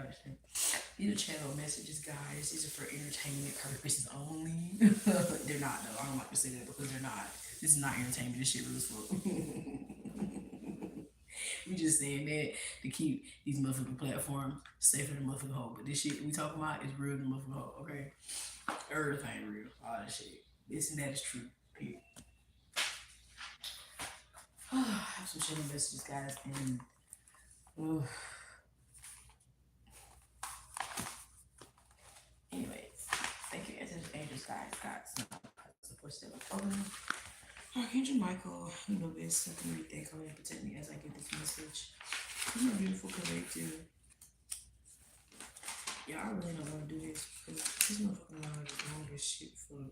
understand. These are channel messages, guys. These are for entertainment purposes only. They're not, though. I don't like to say that because they're not. This is not entertainment. This shit real as fuck. We just saying that to keep these motherfucking platforms safer than motherfucking home. But this shit we talking about is real than motherfucking home, okay? Earth ain't real. All that shit. This and that is true. Period. I have some channel messages, guys, and anyways, thank you, angels, guys. God, support still. Archangel Michael, you know this. Something you think I'm gonna protect me as I get this message. This is a beautiful collective. Yeah, I really don't want to do this because this motherfucking live is long as shit for.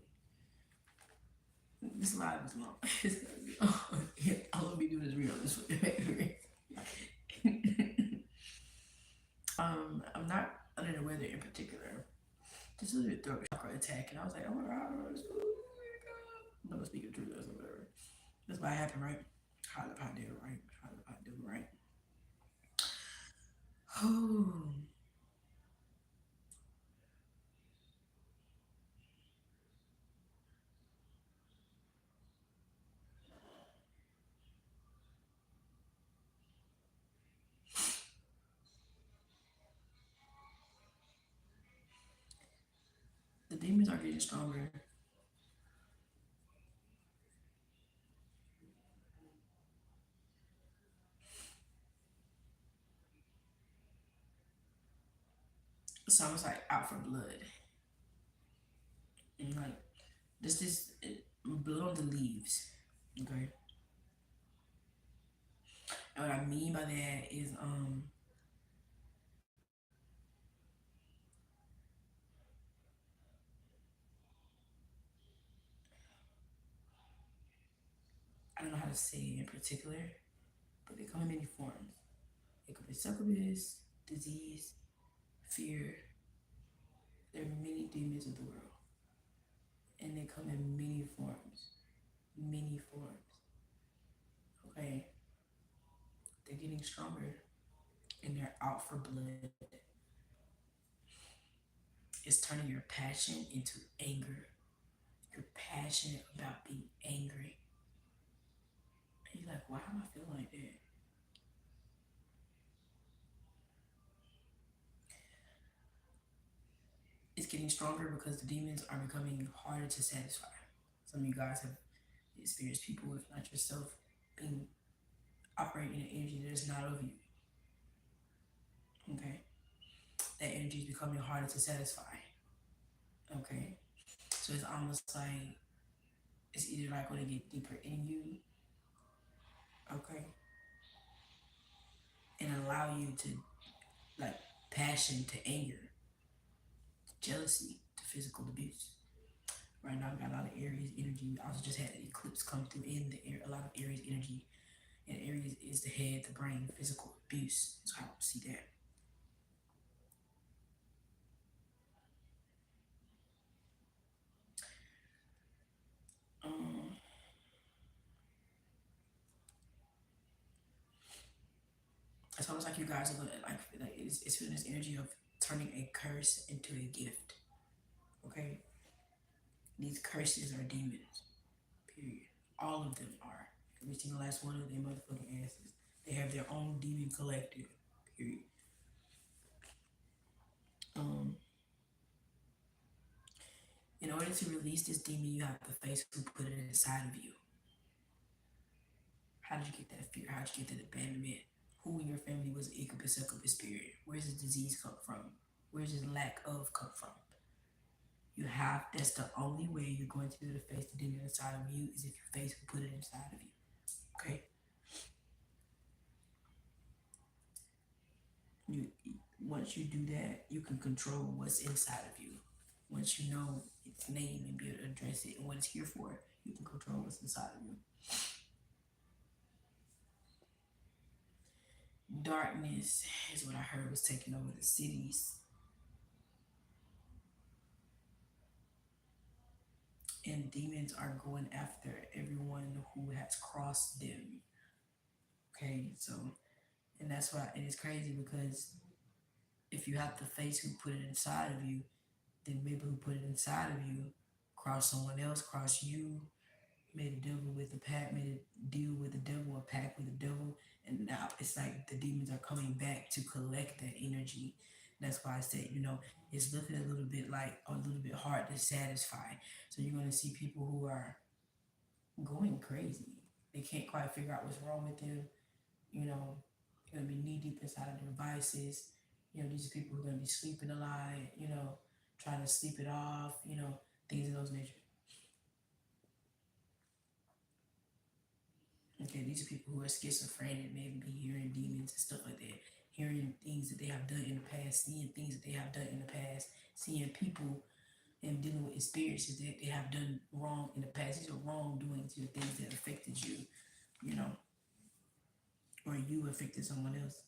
This live is long. It's gonna be long. Yeah, I want to be doing this real. This I'm not under the weather in particular. Just a little throat chakra attack, and I was like, oh my god, oh my god. I'm not speaking truth or whatever. That's why it happened, right? How the pot do, right? How the pot do, right? Oh. The demons are getting stronger. It's almost like out for blood. And like this blood on the leaves. Okay. And what I mean by that is I don't know how to say it in particular, but they come in many forms. It could be succubus, disease, fear. There are many demons of the world. And they come in many forms. Many forms. Okay. They're getting stronger and they're out for blood. It's turning your passion into anger. You're passionate about being angry. And you're like, why am I feeling like that? It's getting stronger because the demons are becoming harder to satisfy. Some of you guys have experienced people, if not yourself, being operating in an energy that is not of you. Okay? That energy is becoming harder to satisfy. Okay? So it's almost like it's either like going to get deeper in you, okay, and allow you to like passion to anger, jealousy to physical abuse. Right now, we got a lot of Aries energy. We also just had an eclipse come through in the air. A lot of Aries energy, and Aries is the head, the brain, physical abuse. So I don't see that. Um, it's almost like you guys are gonna like it's feeling this energy of turning a curse into a gift. Okay, these curses are demons. Period. All of them are. Every single last one of them motherfucking asses. They have their own demon collective. Period. Um, in order to release this demon, you have to face who put it inside of you. How did you get that fear? How did you get that abandonment? Who in your family was an incubus, succubus spirit? Where's this disease come from? Where's this lack of come from? You have, that's the only way you're going to be able to face the demon inside of you is if you face who put it inside of you. Okay? You once you do that, you can control what's inside of you. Once you know its name and be able to address it and what it's here for, you can control what's inside of you. Darkness is what I heard was taking over the cities. And demons are going after everyone who has crossed them. Okay, so and that's why and it's crazy because if you have to face who put it inside of you, then maybe who put it inside of you cross someone else, cross you, made a devil with a pact, made a deal with the devil, a pact with the devil, and now it's like the demons are coming back to collect that energy. That's why I said, it's looking a little bit like a little bit hard to satisfy. So you're gonna see people who are going crazy. They can't quite figure out what's wrong with them. They're gonna be knee deep inside of their devices. These are people who are gonna be sleeping a lot. Trying to sleep it off. Things of those nature. Okay, these are people who are schizophrenic, maybe be hearing demons and stuff like that, hearing things that they have done in the past, seeing things that they have done in the past, seeing people and dealing with experiences that they have done wrong in the past. These are wrongdoings, these are things that affected you, you know, or you affected someone else.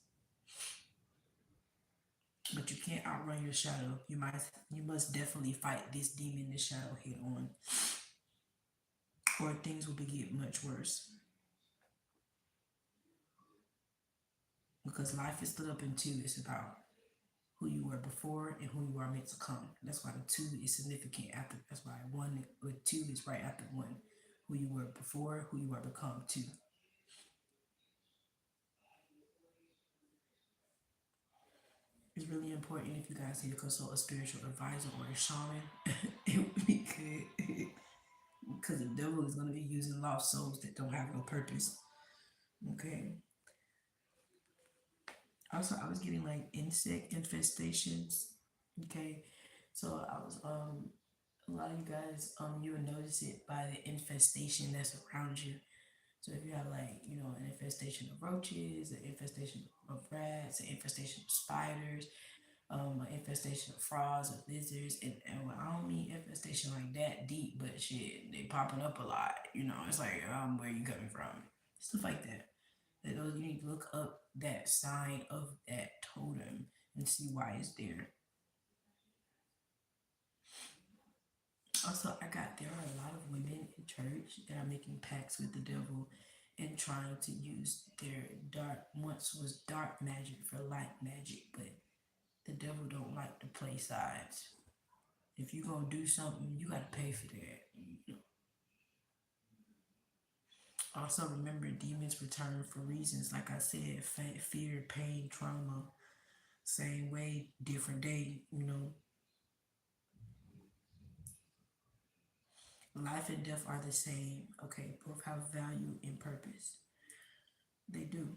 But you can't outrun your shadow. You must definitely fight this demon, this shadow head on, or things will get much worse. Because life is split up in two. It's about who you were before and who you are meant to come. That's why the two is significant after. That's why one with two is right after one. Who you were before, who you are become two. It's really important if you guys need to consult a spiritual advisor or a shaman. It would be good. Because the devil is going to be using lost souls that don't have no purpose. Okay. Also, I was getting like insect infestations. Okay. So I was a lot of you guys you would notice it by the infestation that's around you. So if you have like, an infestation of roaches, an infestation of rats, an infestation of spiders, an infestation of frogs, of lizards, and I don't mean infestation like that deep, but shit, they popping up a lot. It's like, where you coming from? Stuff like that. Those you need to look up that sign of that totem and see why it's there. Also, there are a lot of women in church that are making pacts with the devil and trying to use their once was dark magic for light magic, but the devil don't like to play sides. If you gonna do something, you gotta pay for that. Also, remember demons return for reasons, like I said, fear, pain, trauma. Same way, different day. Life and death are the same. Okay, both have value and purpose. They do.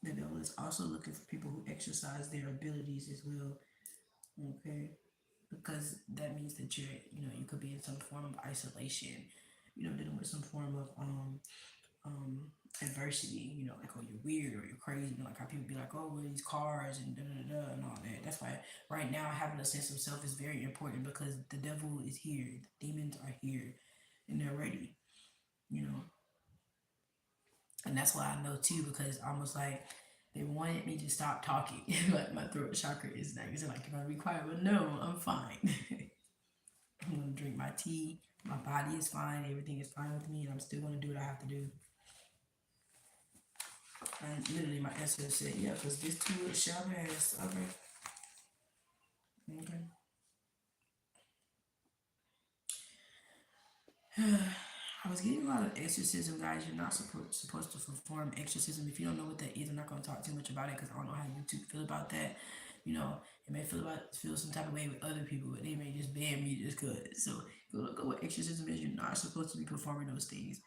The devil is also looking for people who exercise their abilities as well. Okay, because that means that you could be in some form of isolation. Dealing with some form of um adversity. Like, oh, you're weird or you're crazy. Like how people be like, oh, well, these cars and da da da and all that. That's why right now having a sense of self is very important because the devil is here. The demons are here, and they're ready. You know, and that's why I know too because almost like they wanted me to stop talking. Like my throat chakra is like, it's like, you're gonna be quiet, but no, I'm fine. I'm gonna drink my tea. My body is fine. Everything is fine with me, and I'm still gonna do what I have to do. And literally, my answer said, yeah, because this too shall pass. Okay. Okay. I was getting a lot of exorcism, guys. You're not supposed to perform exorcism. If you don't know what that is, I'm not going to talk too much about it because I don't know how YouTube feel about that. It may feel some type of way with other people, but they may just ban me just cause. So go look at what exorcism is. You're not supposed to be performing those things.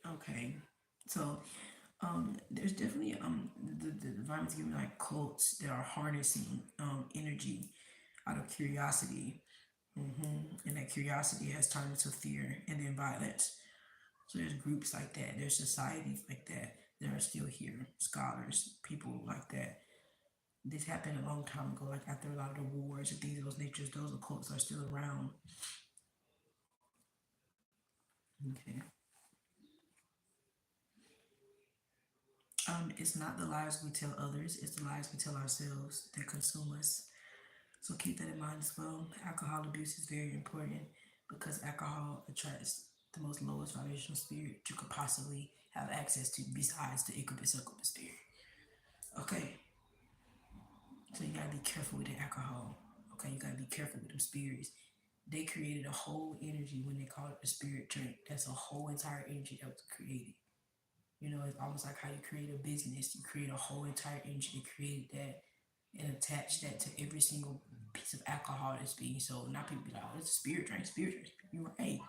Okay. So there's definitely the environment's giving like cults that are harnessing energy out of curiosity. And that curiosity has turned into fear and then violence. So there's groups like that, there's societies like that that are still here, scholars, people like that. This happened a long time ago, like after a lot of the wars and things of those natures, those occults are still around. Okay. It's not the lies we tell others, it's the lies we tell ourselves that consume us. So keep that in mind as well. Alcohol abuse is very important because alcohol attracts the most lowest vibrational spirit you could possibly have access to besides the incubus succubus spirit. Okay, so you gotta be careful with the alcohol. Okay, you gotta be careful with them spirits. They created a whole energy when they called it a spirit drink. That's a whole entire energy that was created. You know, it's almost like how you create a business. You create a whole entire energy that created that and attach that to every single piece of alcohol that's being sold. Now people be like, oh, it's a spirit drink, spirit drink. You're right.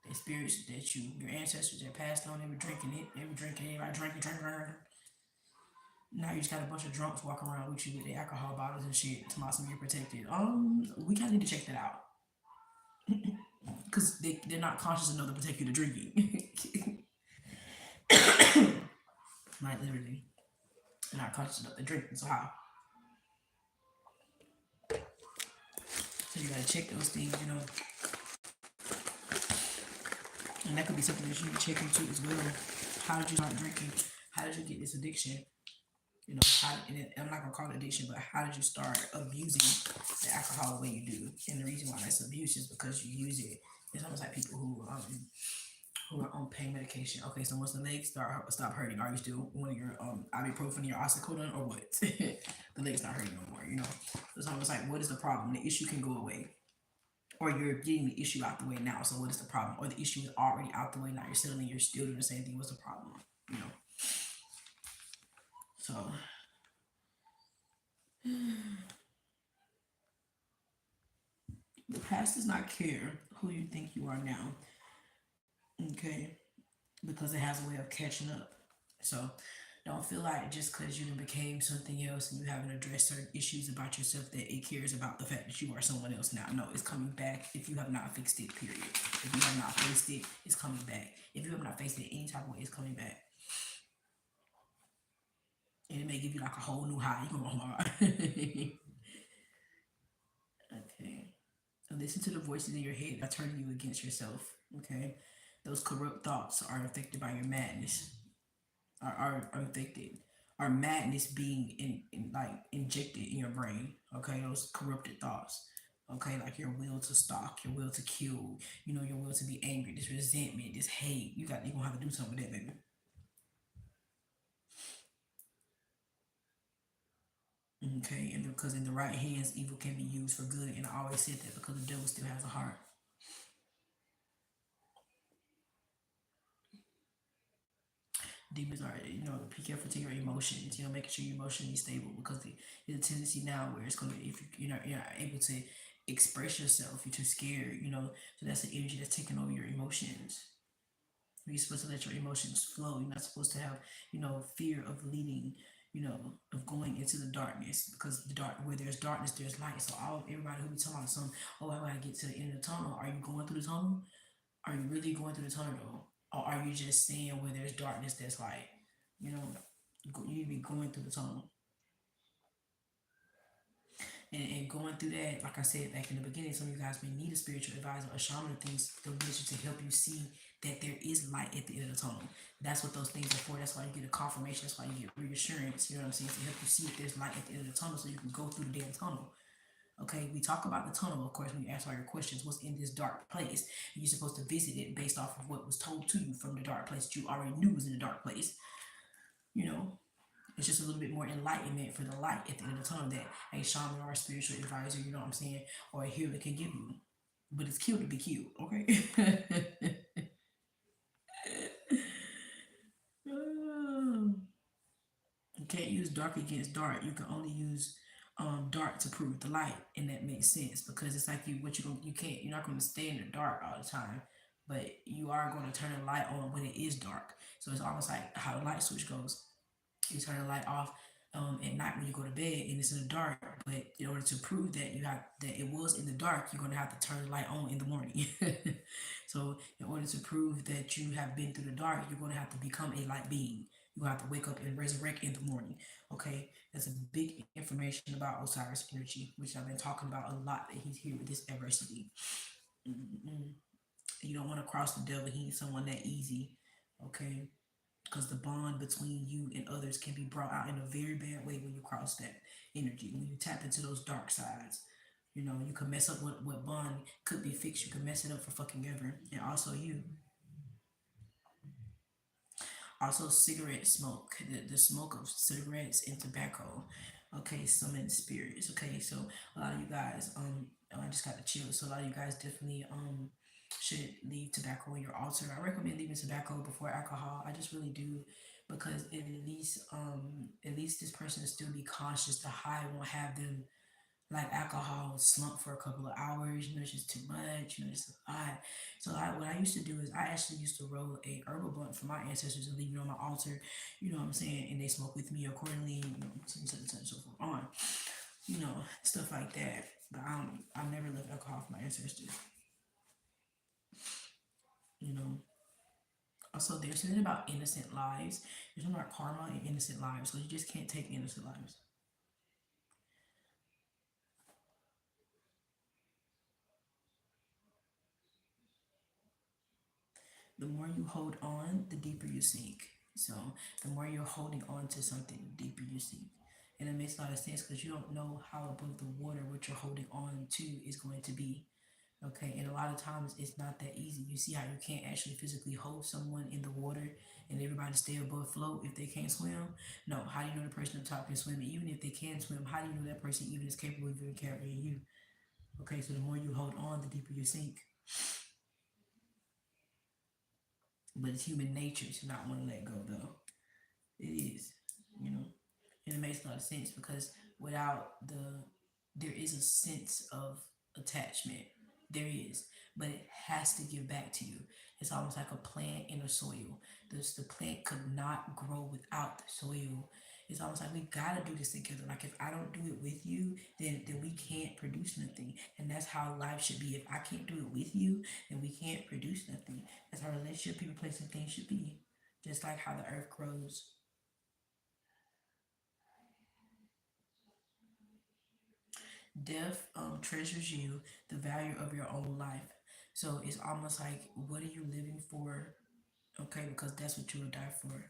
The spirits that your ancestors that passed on, they were drinking it. They were drinking it. Everybody drinking. Now you just got a bunch of drunks walking around with you with the alcohol bottles and shit. To some you're protected. We kind of need to check that out because they're not conscious enough to protect you to drinking. Like literally, they're not conscious enough to drinking. So how? So you gotta check those things, you know. And that could be something that you can check into as well. How did you start drinking? How did you get this addiction? You know, I'm not gonna call it addiction, but how did you start abusing the alcohol the way you do? And the reason why that's abuse is because you use it. It's almost like people who are on pain medication. Okay, so once the legs stop hurting, are you still on your ibuprofen, your oxycodone, or what? The legs not hurting no more. You know, it's almost like what is the problem? The issue can go away, or you're getting the issue out the way now. So what is the problem? Or the issue is already out the way now. You're settling. You're still doing the same thing. What's the problem? You know. So the past does not care who you think you are now. Okay, because it has a way of catching up. So don't feel like just because you became something else and you haven't addressed certain issues about yourself that it cares about the fact that you are someone else now. No, it's coming back if you have not fixed it, period. If you have not faced it, it's coming back. If you have not faced it any type of way, it's coming back. And it may give you like a whole new high. You're going hard. Okay. So listen to the voices in your head that are turning you against yourself. Okay. Those corrupt thoughts are affected by your madness. Are affected. Are madness being in like injected in your brain. Okay, those corrupted thoughts. Okay, like your will to stalk, your will to kill, you know, your will to be angry, this resentment, this hate. You gonna have to do something with that, baby. Okay, and because in the right hands, evil can be used for good. And I always said that because the devil still has a heart. Demons are, you know, be careful to your emotions. You know, making sure you're emotionally stable because there's a tendency now where it's gonna if you're not able to express yourself, you're too scared. You know, so that's the energy that's taking over your emotions. You're supposed to let your emotions flow. You're not supposed to have, you know, fear of leading, you know, of going into the darkness because the dark where there's darkness, there's light. So all everybody who be talking about some, oh, I gotta get to the end of the tunnel. Are you going through the tunnel? Are you really going through the tunnel though? Or are you just seeing where there's darkness that's light? You know, you need to be going through the tunnel. And going through that, like I said back in the beginning, some of you guys may need a spiritual advisor, a shaman, things, those to help you see that there is light at the end of the tunnel. That's what those things are for. That's why you get a confirmation. That's why you get reassurance. You know what I'm saying? To help you see if there's light at the end of the tunnel so you can go through the damn tunnel. Okay, we talk about the tunnel, of course, when you ask all your questions. What's in this dark place? You're supposed to visit it based off of what was told to you from the dark place that you already knew was in the dark place. You know, it's just a little bit more enlightenment for the light at the end of the tunnel that a shaman or a spiritual advisor, you know what I'm saying, or a healer can give you. But it's killed to be killed, okay? You can't use dark against dark. You can only use dark to prove the light, and that makes sense because it's like you're not gonna stay in the dark all the time, but you are gonna turn the light on when it is dark. So it's almost like how the light switch goes. You turn the light off at night when you go to bed and it's in the dark. But in order to prove that you have that it was in the dark, you're gonna have to turn the light on in the morning. So in order to prove that you have been through the dark, you're gonna have to become a light being. You have to wake up and resurrect in the morning. Okay, that's a big information about Osiris energy, which I've been talking about a lot. That he's here with this adversity. Mm-mm. You don't want to cross the devil. He needs someone that easy. Okay, because the bond between you and others can be brought out in a very bad way when you cross that energy, when you tap into those dark sides. You know, you can mess up what bond could be fixed. You can mess it up for fucking ever. And also you. Also cigarette smoke. The smoke of cigarettes and tobacco. Okay, summon spirits. Okay, so a lot of you guys, I just got to chill. So a lot of you guys definitely should leave tobacco on your altar. I recommend leaving tobacco before alcohol. I just really do, because at least this person will still be conscious. The high won't have them like alcohol slump for a couple of hours. You know, it's just too much. You know, it's a lot. So what I used to do is I actually used to roll a herbal blunt for my ancestors and leave it on my altar. You know what I'm saying? And they smoke with me accordingly. You know, so forth on. You know, stuff like that. But I've never left alcohol for my ancestors. You know. Also, there's something about innocent lives. There's something about karma and innocent lives. So you just can't take innocent lives. The more you hold on, the deeper you sink. So the more you're holding on to something, the deeper you sink. And it makes a lot of sense because you don't know how above the water what you're holding on to is going to be. Okay, and a lot of times it's not that easy. You see how you can't actually physically hold someone in the water and everybody stay above float if they can't swim? No, how do you know the person on top can swim? And even if they can swim, how do you know that person even is capable of even carrying you? Okay, so the more you hold on, the deeper you sink. But it's human nature to not want to let go, though. It is, you know, and it makes a lot of sense because without there is a sense of attachment. There is, but it has to give back to you. It's almost like a plant in a soil. The plant could not grow without the soil. It's almost like we gotta do this together. Like if I don't do it with you, then we can't produce nothing. And that's how life should be. If I can't do it with you, then we can't produce nothing. That's how relationship, people, place, and things should be. Just like how the earth grows. Death treasures you, the value of your own life. So it's almost like, what are you living for? Okay, because that's what you will die for.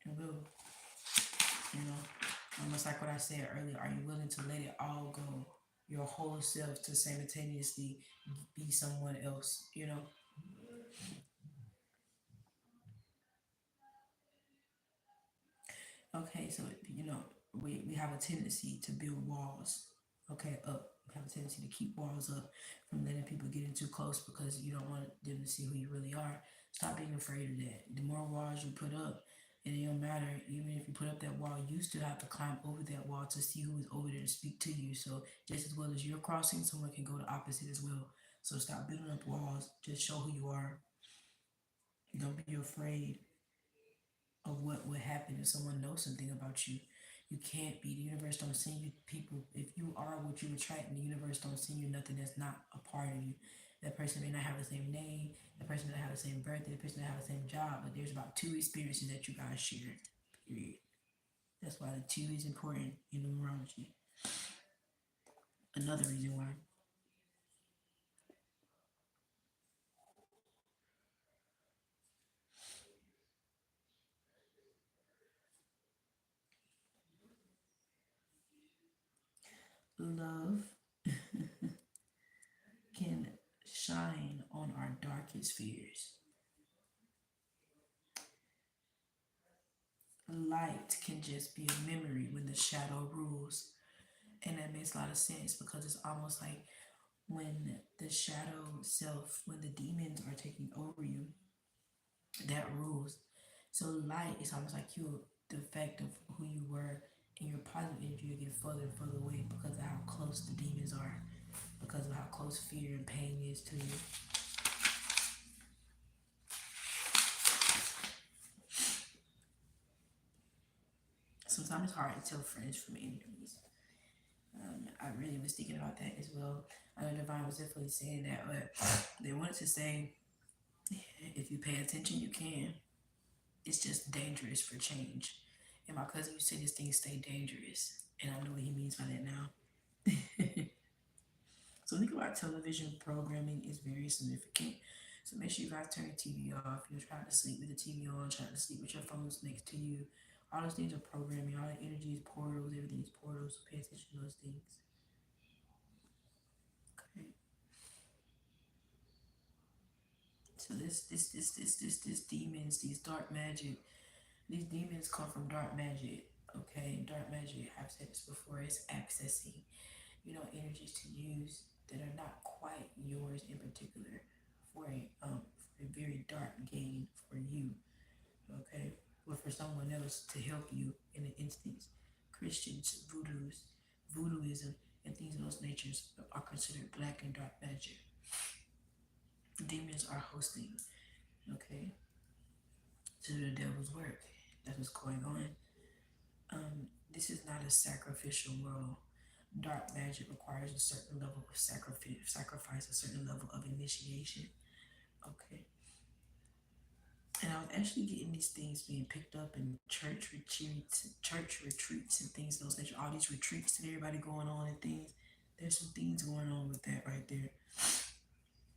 You will, you know, almost like what I said earlier. Are you willing to let it all go? Your whole self to simultaneously be someone else, you know? Okay, so, you know, we have a tendency to build walls, okay, up. We have a tendency to keep walls up from letting people get in too close because you don't want them to see who you really are. Stop being afraid of that. The more walls you put up, and it don't matter, even if you put up that wall, you still have to climb over that wall to see who is over there to speak to you. So just as well as you're crossing, someone can go the opposite as well. So stop building up walls. Just show who you are. Don't be afraid of what would happen if someone knows something about you. You can't be. The universe don't send you people. If you are what you attract, the universe don't send you nothing that's not a part of you. That person may not have the same name. That person may not have the same birthday. That person may not have the same job. But there's about two experiences that you guys share. Period. That's why the two is important in numerology. Another reason why. Love can shine on our darkest fears. Light can just be a memory when the shadow rules. And that makes a lot of sense because it's almost like when the shadow self, when the demons are taking over you, that rules. So light is almost like you, the effect of who you were, and your positive energy will get further and further away because of how close the demons are, because of how close fear and pain is to you. Sometimes it's hard to tell friends from enemies. I really was thinking about that as well. I know Divine was definitely saying that, but they wanted to say, if you pay attention, you can. It's just dangerous for change. And my cousin used to say this thing stay dangerous. And I know what he means by that now. So think about television programming is very significant. So make sure you guys turn your TV off. You're trying to sleep with the TV on, trying to sleep with your phones next to you, All those things are programming. All the energy is portals. Everything is portals. So pay attention to those things. Okay. So this demons, these dark magic, these demons come from dark magic. Okay, dark magic. I've said this before. It's accessing, energies to use that are not quite yours in particular, for a very dark gain for you. Okay, or for someone else to help you in an instance. Christians, voodooism, and things of those natures are considered black and dark magic. Demons are hosting, okay, to the devil's work. That's what's going on. This is not a sacrificial world. Dark magic requires a certain level of sacrifice, a certain level of initiation. Okay. And I was actually getting these things being picked up in church retreats and things of those nature. All these retreats and everybody going on and things. There's some things going on with that right there.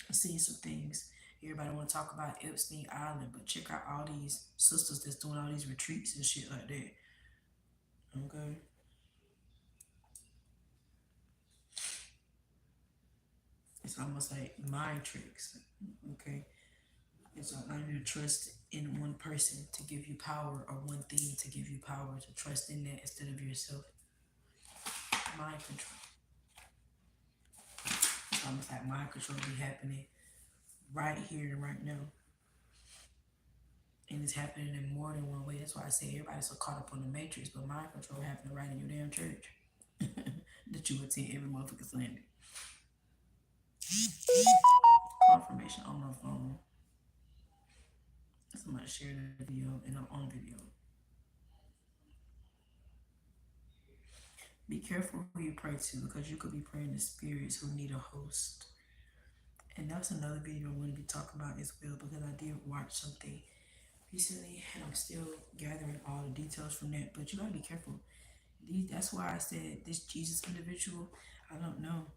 I'm seeing some things. Everybody want to talk about Epstein Island, but check out all these sisters that's doing all these retreats and shit like that. Okay. It's almost like mind tricks. Okay. It's allowing you to trust in one person to give you power, or one thing to give you power, to trust in that instead of yourself. Mind control. It's almost like mind control be happening right here and right now. And it's happening in more than one way. That's why I say everybody's so caught up on the matrix, but mind control happening right in your damn church that you attend every motherfucking Sunday. Confirmation on my phone. Somebody shared a video and I'm on video. Be careful who you pray to, because you could be praying to spirits who need a host. And that's another video I'm going to be talking about as well, because I did watch something recently and I'm still gathering all the details from that. But you got to be careful. That's why I said this Jesus individual, I don't know.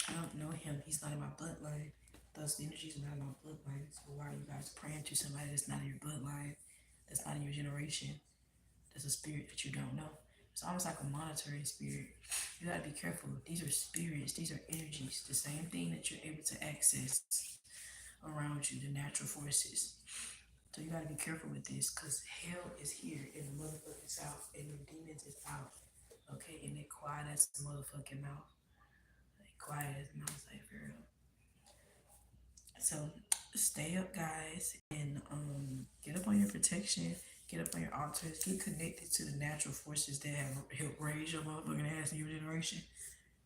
I don't know him. He's not in my bloodline. Those energies are not in my bloodline. So why are you guys praying to somebody that's not in your bloodline? That's not in your generation? That's a spirit that you don't know. It's almost like a monitoring spirit. You gotta be careful. These are spirits. These are energies. The same thing that you're able to access around you, the natural forces. So you gotta be careful with this, because hell is here and the motherfucking south, and the demons is out. Okay, and they quiet as the motherfucking mouth. They quiet as the mouth, like for real. So stay up, guys, and get up on your protection. Get up on your altars. Get connected to the natural forces that have helped raise your motherfucking ass in your generation.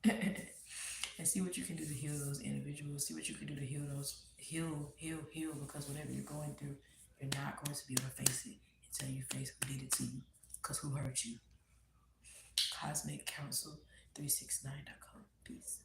And see what you can do to heal those individuals. See what you can do to heal those. Heal. Because whatever you're going through, you're not going to be able to face it until you face who did it to you. Because who hurt you? Cosmic Counsel 369.com. Peace.